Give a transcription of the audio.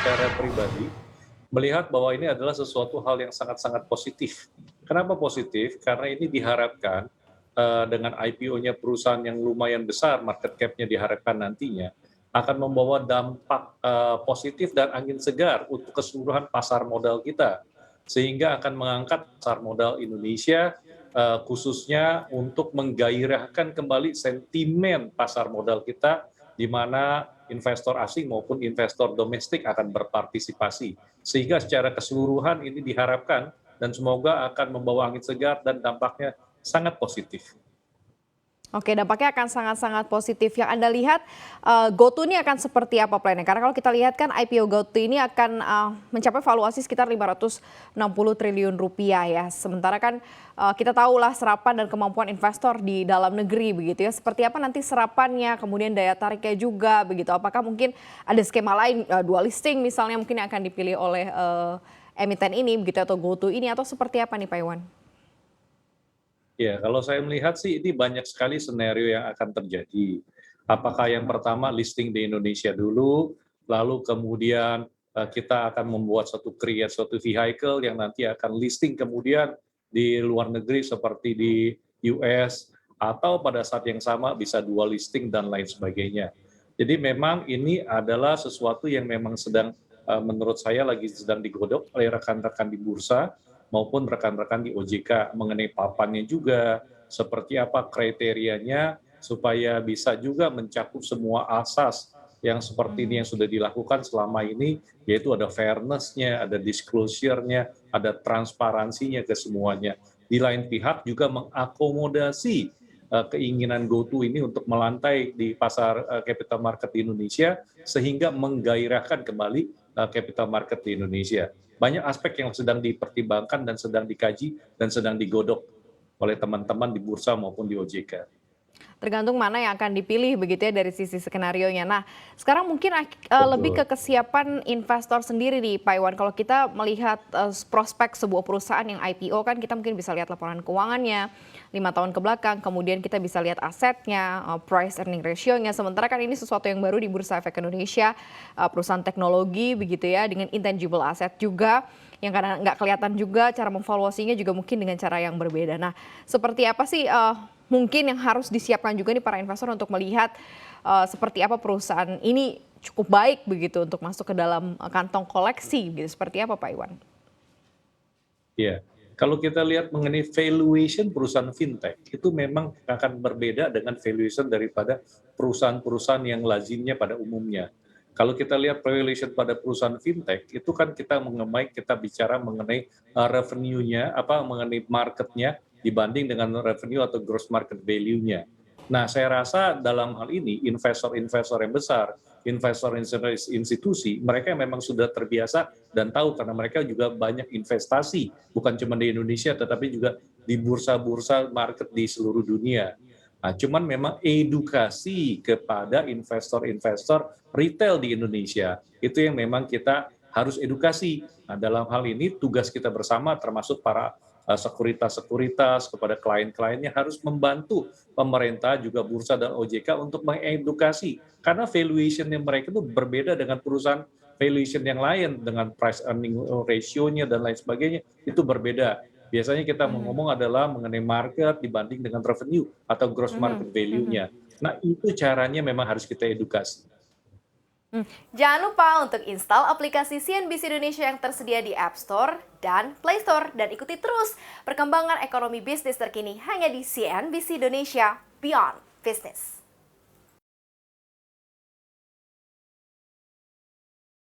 secara pribadi melihat bahwa ini adalah sesuatu hal yang sangat-sangat positif. Kenapa positif? Karena ini diharapkan dengan IPO-nya perusahaan yang lumayan besar, market cap-nya diharapkan nantinya akan membawa dampak positif dan angin segar untuk keseluruhan pasar modal kita, sehingga akan mengangkat pasar modal Indonesia khususnya untuk menggairahkan kembali sentimen pasar modal kita, di mana investor asing maupun investor domestik akan berpartisipasi. Sehingga secara keseluruhan ini diharapkan dan semoga akan membawa angin segar dan dampaknya sangat positif. Oke, dampaknya akan sangat-sangat positif. Yang Anda lihat, GoTo ini akan seperti apa plannya? Karena kalau kita lihat kan IPO GoTo ini akan mencapai valuasi sekitar 560 triliun rupiah ya. Sementara kan kita tahulah serapan dan kemampuan investor di dalam negeri begitu ya. Seperti apa nanti serapannya, kemudian daya tariknya juga begitu. Apakah mungkin ada skema lain, dual listing misalnya mungkin yang akan dipilih oleh emiten ini begitu atau GoTo ini atau seperti apa nih Pak Iwan? Ya, kalau saya melihat sih ini banyak sekali skenario yang akan terjadi. Apakah yang pertama listing di Indonesia dulu, lalu kemudian kita akan membuat create suatu vehicle yang nanti akan listing kemudian di luar negeri seperti di US, atau pada saat yang sama bisa dual listing dan lain sebagainya. Jadi memang ini adalah sesuatu yang memang sedang menurut saya lagi sedang digodok oleh rekan-rekan di bursa maupun rekan-rekan di OJK mengenai papannya juga, seperti apa kriterianya supaya bisa juga mencakup semua asas yang seperti ini yang sudah dilakukan selama ini, yaitu ada fairness-nya, ada disclosure-nya, ada transparansinya ke semuanya. Di lain pihak juga mengakomodasi keinginan GoTo ini untuk melantai di pasar capital market di Indonesia sehingga menggairahkan kembali capital market di Indonesia. Banyak aspek yang sedang dipertimbangkan dan sedang dikaji dan sedang digodok oleh teman-teman di bursa maupun di OJK. Tergantung mana yang akan dipilih begitu ya dari sisi skenarionya. Nah, sekarang mungkin lebih ke Betul. kesiapan investor sendiri nih Pak Iwan. Kalau kita melihat prospek sebuah perusahaan yang IPO kan kita mungkin bisa lihat laporan keuangannya 5 tahun ke belakang, kemudian kita bisa lihat asetnya, price earning ratio-nya. Sementara kan ini sesuatu yang baru di Bursa Efek Indonesia, perusahaan teknologi begitu ya dengan intangible asset juga yang karena nggak kelihatan juga cara memvaluasinya juga mungkin dengan cara yang berbeda. Nah, seperti apa sih mungkin yang harus disiapkan juga nih para investor untuk melihat seperti apa perusahaan ini cukup baik begitu untuk masuk ke dalam kantong koleksi gitu. Seperti apa Pak Iwan? Ya, kalau kita lihat mengenai valuation perusahaan fintech, itu memang akan berbeda dengan valuation daripada perusahaan-perusahaan yang lazimnya pada umumnya. Kalau kita lihat valuation pada perusahaan fintech, itu kan kita bicara mengenai revenue-nya, mengenai market-nya dibanding dengan revenue atau gross market value-nya. Nah, saya rasa dalam hal ini investor-investor yang besar, investor institusi, mereka yang memang sudah terbiasa dan tahu karena mereka juga banyak investasi, bukan cuma di Indonesia tetapi juga di bursa-bursa market di seluruh dunia. Nah, cuman memang edukasi kepada investor-investor retail di Indonesia, itu yang memang kita harus edukasi. Nah, dalam hal ini tugas kita bersama termasuk para sekuritas-sekuritas kepada klien-kliennya harus membantu pemerintah juga bursa dan OJK untuk mengedukasi karena valuation yang mereka itu berbeda dengan perusahaan valuation yang lain dengan price earning ratio-nya dan lain sebagainya itu berbeda. Biasanya kita ngomong adalah mengenai market dibanding dengan revenue atau gross Mhm, market mhm. value-nya. Nah, itu caranya memang harus kita edukasi. Jangan lupa untuk install aplikasi CNBC Indonesia yang tersedia di App Store dan Play Store dan ikuti terus perkembangan ekonomi bisnis terkini hanya di CNBC Indonesia Beyond Business.